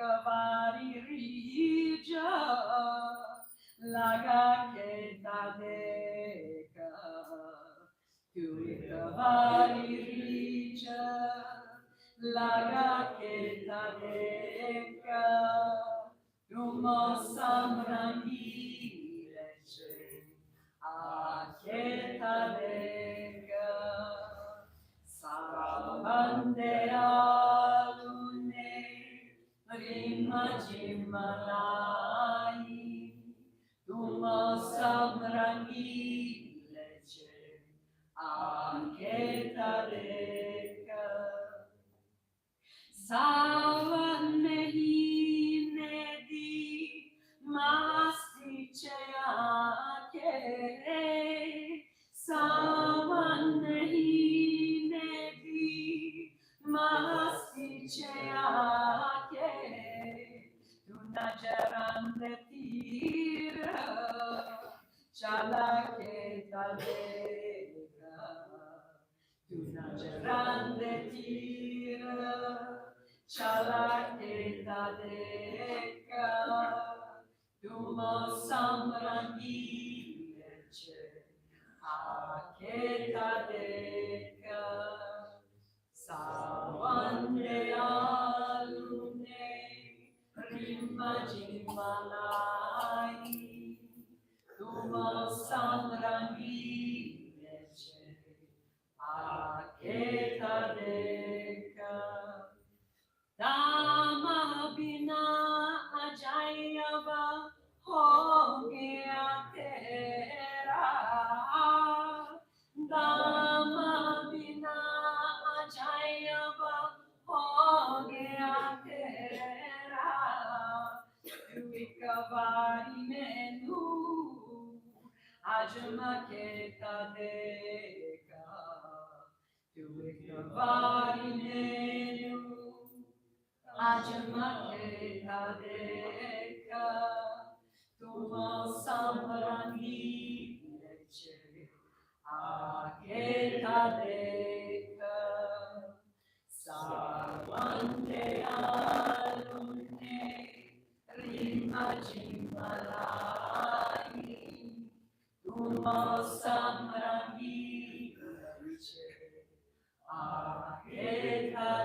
kavari rija laga ke tadeka tu kavari rija laga ke tadeka tumo samrangi leche aketadeka Savande alune rimajimalai Tuma samrangi leche aketadeka Savanehine masti cheyake Savanehine masti cheyake Tuna jarande tira chalake talega Tuna jarande tira chalake talega Tumo samrangi leche aketadeka Savande alune rimajimalai Tumo samrangi leche aketadeka Dama bina ajayava ho gaya tera Dama bina ajayava ho gaya tera Tuikavari menu ajma ke tadeka Tuikavari menu Ajamake tadeka, tumo samrangi leche, aketadeka, savande alune, rimajimalai, tumo samrangi leche, aketadeka.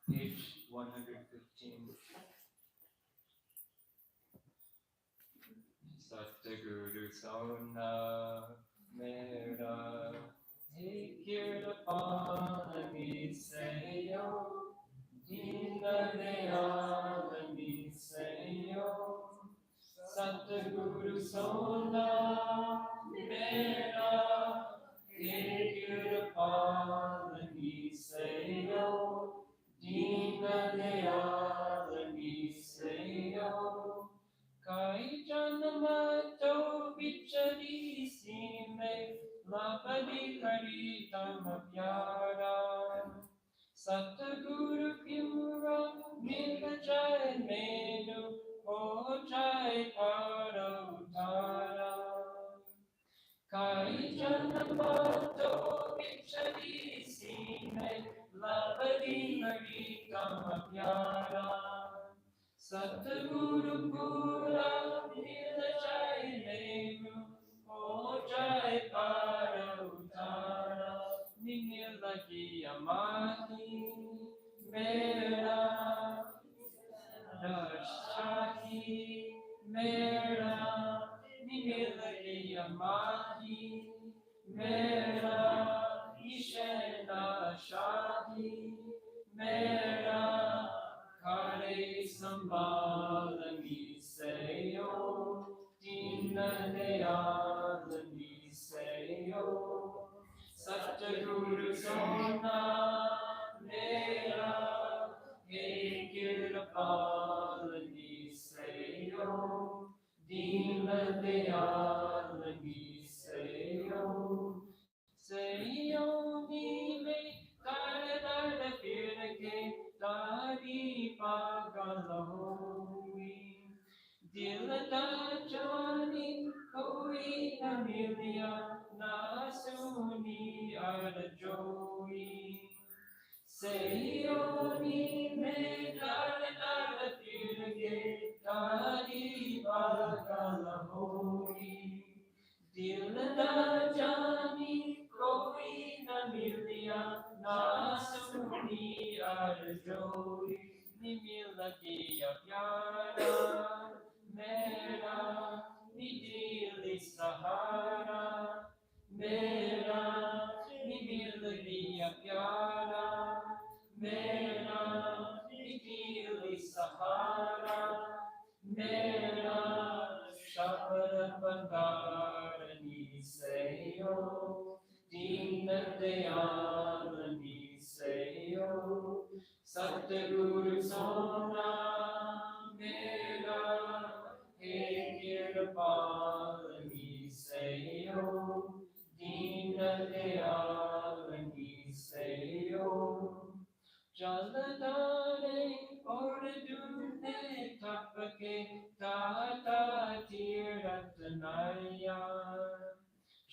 Page 115. Satguru Sona Mera Hekirapani Seyo Dina Deyalani Seyo Satguru Sona Mera Hekirapani Seyo Dina Deyalani Seyo Kai Janamato Vichari Sime Lapadi Karitama Pyara Satguru Pura Nilajay Menu Ojay Para Uttara Kai Janamato Vichari Sime Lapadi Karitama Pyara Satguru Pura Nilajay Menu Ojay Para Uttara Nilagi Amati Mera Rashaki Mera Nilagi Amati Mera Ishena Shadi Mera Kare Sambalani Seyo Dina Deyalani Seyo Satguru Sona Mera Hekirapalani Seyo Dina Deyalani Seyo Seyo Nime दिल ना जानी कोई न मिलिया ना सुनी अर्जोई Sayoni me dar firge tari bagala hoi Dil na jani koi na miliya na suni arjoi Ni milagi pyara mera ni dil sahara mera ni milagi pyara मेरा निखिल सहारा मेरा शब्द बंगारनी सयो दीन दयालनी सयो सतगुरु सोना मेरा हे कृपालनी सयो दीन दयालनी सयो Jaladare ordune tapake tata tiratanaya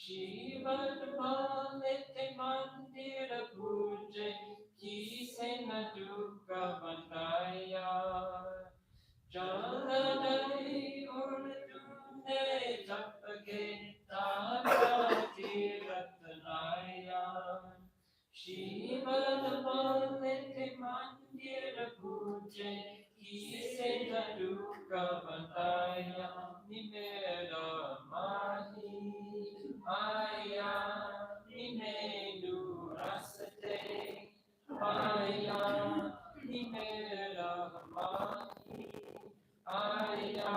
Shivad malete mandira puje kise na dukkha bandaya Jaladare ordune tapake tata tiratanaya Shivad malete mandira puje kise na dukkha bandaya Nimera mahi aya nimenu rasate aya nimera mahi aya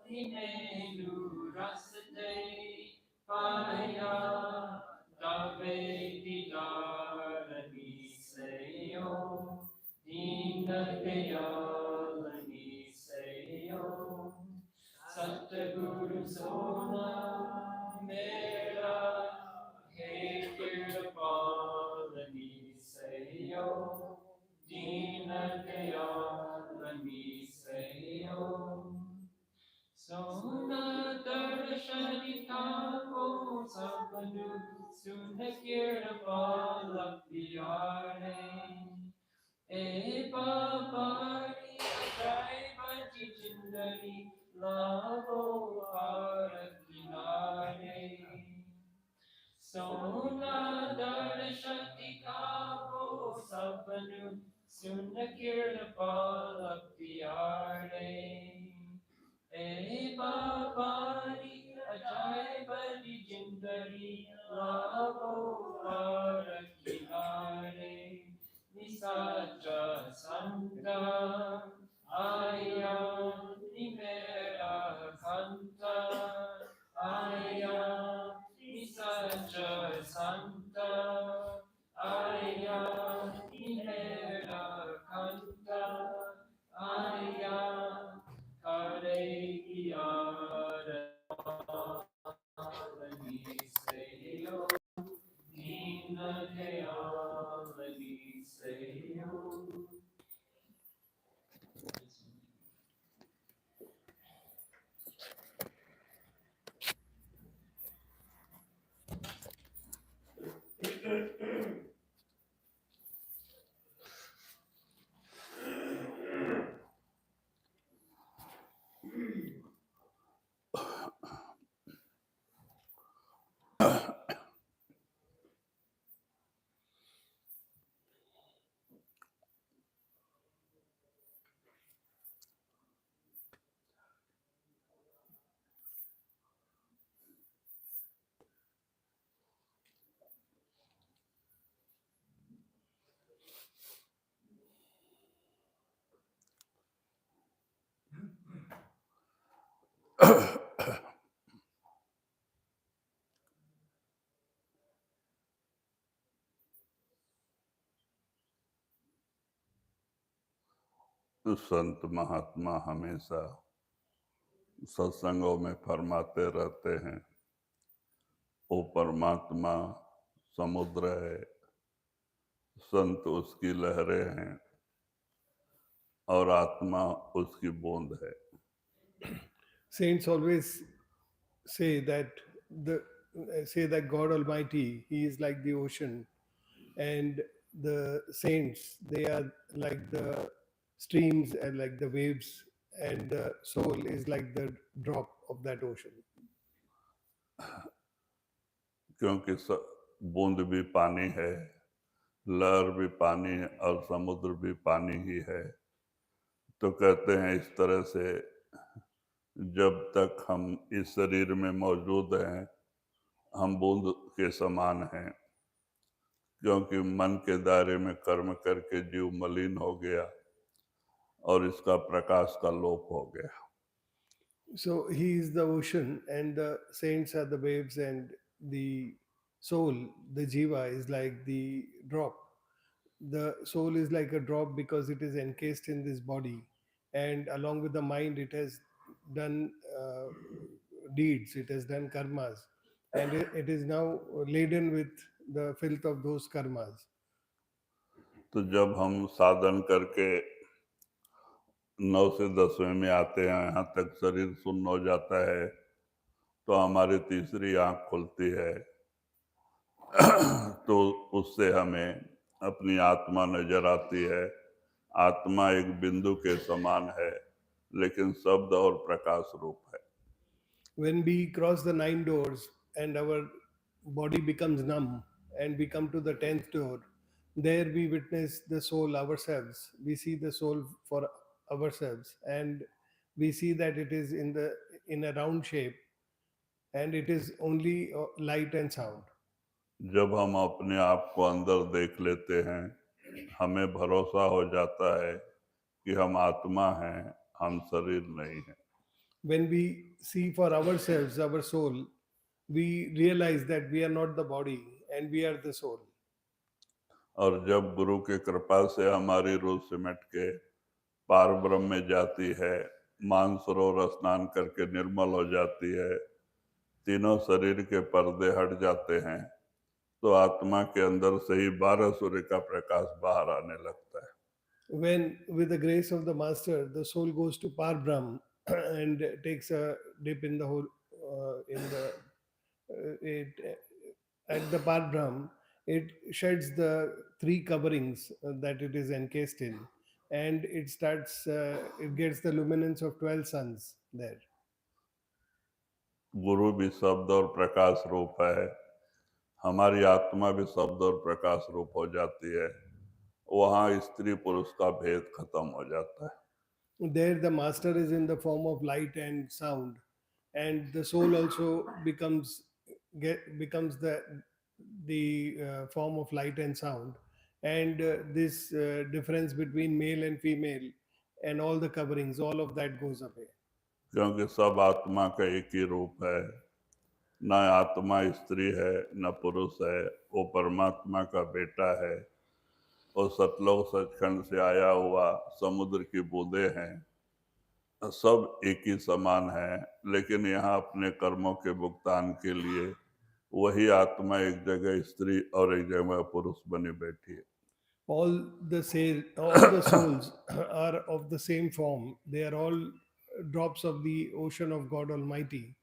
nimenu rasate aya Dave Didarani Seyo Dina Dayalani Seyo Satguru Sona Mera He Kirpalani Seyo Dina Dayalani Seyo Sona Darshani Thapo Sapanu Sunakirpala Piyare E Babari Jai Baji Jindari Lavo Parakinare Sona Darshati Kapo Sapanu Sunakirpala Piyare E Babari Ajaibali Jindari Lavo Parakinare Nisaja Santa Aya Nimera Kanta Aya Nisaja Santa Aya Nimera Kanta Aya Kare Kiara Seyo Dina Dayalani Seyo संत महात्मा हमेशा सत्संगों में फरमाते रहते हैं वो परमात्मा समुद्र है, संत उसकी लहरें हैं और आत्मा उसकी बूंद है। Saints always say that the say that God Almighty, He is like the ocean, and the saints, they are like the streams and like the waves, and the soul is like the drop of that ocean. क्योंकि बूंद भी पानी है, लहर भी पानी है और समुद्र भी पानी ही है। तो कहते हैं इस तरह से जब तक हम इस शरीर में मौजूद हैं, हम बूंद के समान हैं, क्योंकि मन के दायरे में कर्म करके जीव मलिन हो गया और इसका प्रकाश का लोप हो गया। So He is the ocean, and the saints are the waves, and the soul, the jiva, is like the drop. The soul is like a drop because it is encased in this body, and along with the mind, it has done deeds, it has done karmas, and it is now laden with the filth of those karmas. तो जब हम साधन करके 9 से 10वें में आते हैं, यहाँ तक शरीर सुन्न हो जाता है, तो हमारी तीसरी आंख खुलती है। तो उससे हमें अपनी आत्मा नजर आती है। आत्मा एक बिंदु के समान है, लेकिन शब्द और प्रकाश रूप है। When we cross the 9 doors and our body becomes numb, and we come to the 10th door, there we witness the soul ourselves. We see the soul for ourselves, and we see that it is in a round shape, and it is only light and sound. जब हम अपने आप को अंदर देख लेते हैं, हमें भरोसा हो जाता है कि हम आत्मा हैं, हम शरीर नहीं हैं। When we see for ourselves our soul, we realize that we are not the body and we are the soul. और जब गुरु की कृपा से हमारी रूह सिमट के पार ब्रह्म में जाती है, मानसरोवर स्नान करके निर्मल हो जाती है, तीनों शरीर के पर्दे हट जाते हैं, तो आत्मा के अंदर से ही 12 सूर्य का प्रकाश बाहर आने लगता है। When with the grace of the master the soul goes to Par Brahm and takes a dip in the whole in the at the Par Brahm, it sheds the 3 coverings that it is encased in, and it gets the luminance of 12 suns there. गुरु भी शब्द और प्रकाश रूप है, हमारी आत्मा भी शब्द और प्रकाश रूप हो जाती है। वहाँ स्त्री पुरुष का भेद खत्म हो जाता है। There the master is in the form of light and sound, and the soul also becomes the form of light and sound, and this difference between male and female and all the coverings, all of that goes away. क्योंकि सब आत्मा का एक ही रूप है, न आत्मा स्त्री है न पुरुष है, वो परमात्मा का बेटा है। और सतलोक सचखंड से आया हुआ समुद्र की बूंदें हैं, सब एक ही समान है, लेकिन यहाँ अपने कर्मों के भुगतान के लिए वही आत्मा एक जगह स्त्री और एक जगह पुरुष बनी बैठी है। All the souls are of the same form. They are all drops of the ocean of God Almighty,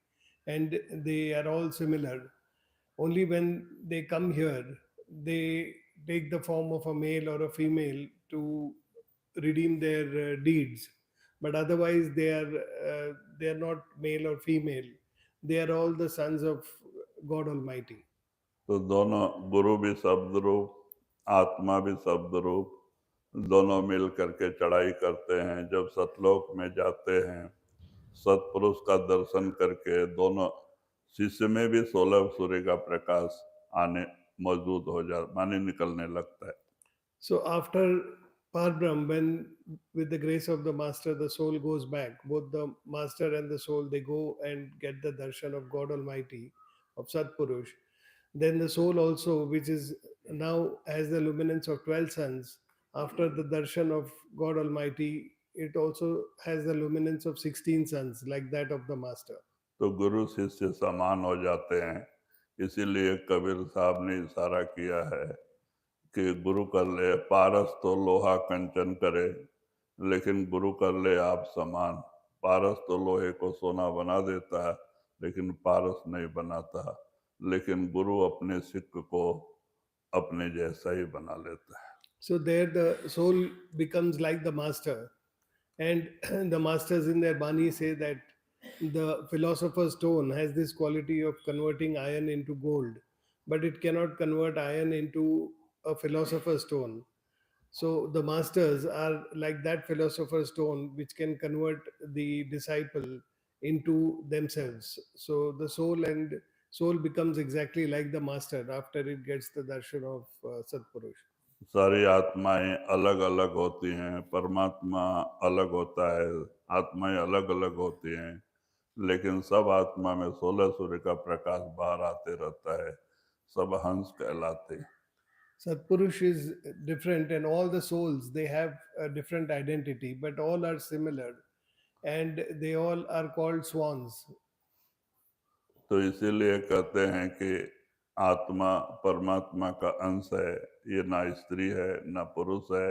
and they are all similar. Only when they come here, they take the form of a male or a female to redeem their deeds. But otherwise, they are not male or female. They are all the sons of God Almighty. तो दोनों गुरु भी शब्द रूप, आत्मा भी शब्द रूप, दोनों मिल करके चढ़ाई करते हैं। जब सतलोक में जाते हैं, सतपुरुष का दर्शन करके दोनों शिष्य में भी 16 सूर्य का प्रकाश आने मौजूद हो जा माने निकलने लगता है। So after Parbrahm, when with the grace of the master the soul goes back, both the master and the soul, they go and get the darshan of God Almighty, of Satpurush. Then the soul also, which is now has the luminance of 12 suns, after the darshan of God Almighty, it also has the luminance of 16 suns, like that of the master. तो गुरु शिष्य समान हो जाते हैं। इसीलिए कबीर साहब ने इशारा किया है कि गुरु कर ले पारस तो लोहा कंचन करे, लेकिन गुरु कर ले आप समान, पारस तो लोहे को सोना बना देता है, लेकिन पारस नहीं बनाता। लेकिन गुरु अपने सिक्क को अपने जैसा ही बना लेता है। So there the soul becomes like the master. And the masters in their Bani say that the philosopher's stone has this quality of converting iron into gold, but it cannot convert iron into a philosopher's stone. So the masters are like that philosopher's stone which can convert the disciple into themselves. So the soul becomes exactly like the master after it gets the darshan of Satpurush. सारी आत्माएं अलग अलग होती हैं, परमात्मा अलग होता है, आत्माएं अलग अलग होती हैं, लेकिन सब आत्मा में 16 सूर्य का प्रकाश बाहर आते रहता है, सब हंस कहलाते हैं। Satpurush is different, and all the souls they have a different identity, but all are similar, and they all are called swans. तो इसीलिए कहते हैं कि आत्मा परमात्मा का अंश है, ये ना स्त्री है, ना पुरुष है,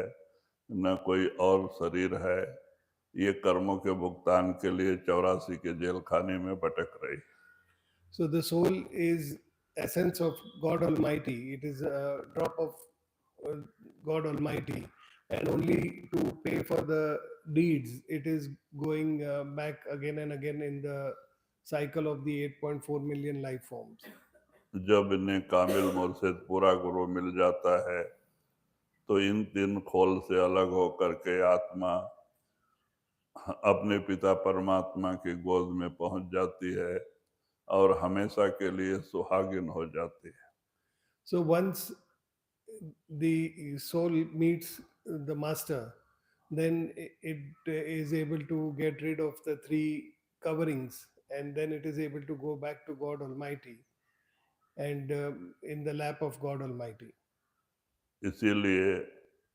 न कोई और शरीर है, ये कर्मों के भुगतान के लिए 84 के जेल खाने में भटक रही। So the soul is essence of God Almighty. It is a drop of God Almighty, and only to pay for the deeds, it is going back again and again in the cycle of the 8.4 million life forms. जब इन्हें कामिल मुर्शिद पूरा गुरु मिल जाता है, तो इन 3 खोल से अलग होकर के आत्मा अपने पिता परमात्मा की गोद में पहुंच जाती है और हमेशा के लिए सुहागिन हो जाती है। So once the soul meets the master, then it is able to get rid of the 3 coverings, and then it is able to go back to God Almighty and in the lap of God Almighty. इसीलिए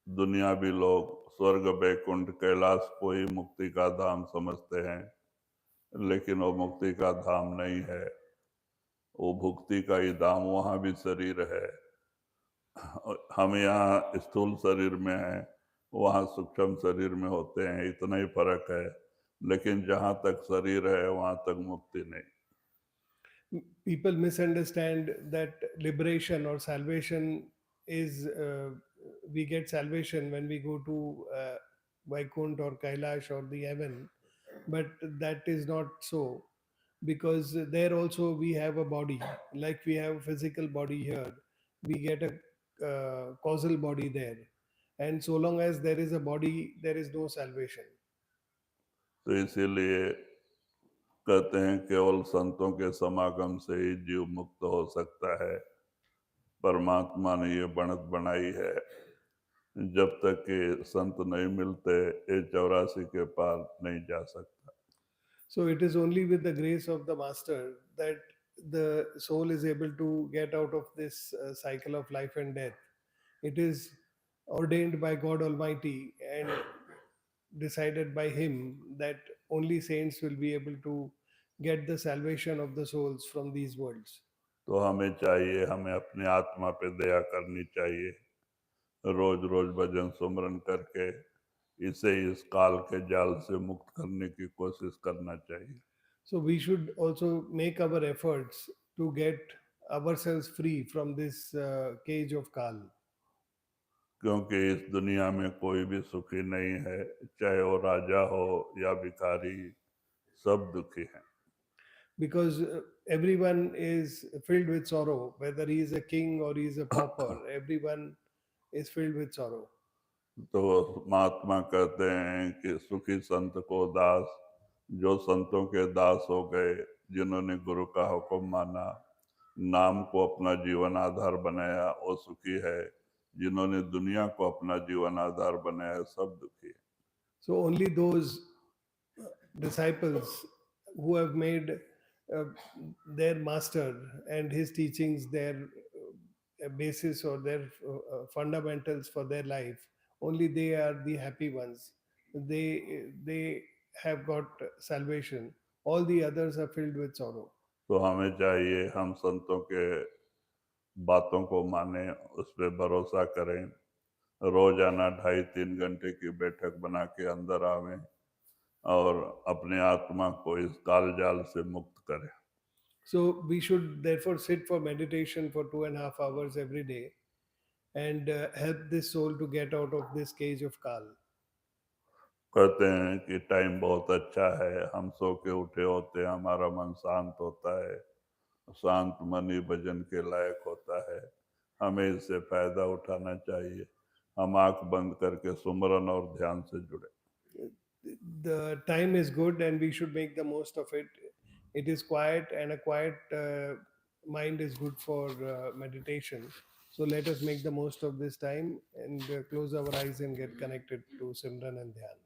दुनियावी लोग स्वर्ग वैकुंठ कैलाश को ही मुक्ति का धाम समझते हैं, लेकिन वो मुक्ति का धाम नहीं है, वो भुक्ति का ही धाम। वहाँ भी शरीर है, हम यहाँ स्थूल शरीर में हैं, वहाँ सूक्ष्म शरीर में होते हैं, इतना ही फर्क है। लेकिन जहाँ तक शरीर है वहाँ तक मुक्ति नहीं। People misunderstand that liberation or salvation is we get salvation when we go to Vaikunt or Kailash or the heaven, but that is not so, because there also we have a body, like we have a physical body here, we get a causal body there, and so long as there is a body, there is no salvation. तो इसीलिए कहते हैं केवल संतों के समागम से ही जीव मुक्त हो सकता है। परमात्मा ने ये बनत बनाई है, जब तक कि संत नहीं मिलते ये 84 के पार नहीं जा सकता। So it is only with the grace of the master that the soul is able to get out of this cycle of life and death. It is ordained by God Almighty and decided by Him that only saints will be able to get the salvation of the souls from these worlds. तो हमें चाहिए, हमें अपनी आत्मा पे दया करनी चाहिए, रोज रोज भजन सुमरन करके इसे इस काल के जाल से मुक्त करने की कोशिश करना चाहिए। So we should also make our efforts to get ourselves free from this cage of Kal. क्योंकि इस दुनिया में कोई भी सुखी नहीं है, चाहे वो राजा हो या भिखारी, सब दुखी हैं। Because everyone is filled with sorrow, whether he is a king or he is a pauper, everyone is filled with sorrow. तो महात्मा कहते हैं कि सुखी संत को दास, जो संतों के दास हो गए, जिन्होंने गुरु का हुक्म माना, नाम को अपना जीवन आधार बनाया, वो सुखी है। जिन्होंने दुनिया को अपना जीवन आधार बनाया, सब दुखी है। So only those disciples who have made their master and his teachings their basis or their fundamentals for their life, only they are the happy ones. They have got salvation. All the others are filled with sorrow. तो हमें चाहिए हम संतों के बातों को माने, उस पर भरोसा करें, रोजाना 2.5-3 घंटे की बैठक बना के अंदर आवें, और अपने आत्मा को इस काल जाल से मुक्त करें। So we should therefore sit for meditation for 2.5 hours every day and help this soul to get out of this cage of Kal. कहते हैं कि टाइम बहुत अच्छा है, हम सो के उठे होते हैं, हमारा मन शांत होता है, शांत मन ही भजन के लायक होता है, हमें इससे फायदा उठाना चाहिए। हम आंख बंद करके सुमरन और ध्यान से जुड़े। The time is good and we should make the most of it. It is quiet and a quiet mind is good for meditation. So let us make the most of this time and close our eyes and get connected to Simran and Dhyan.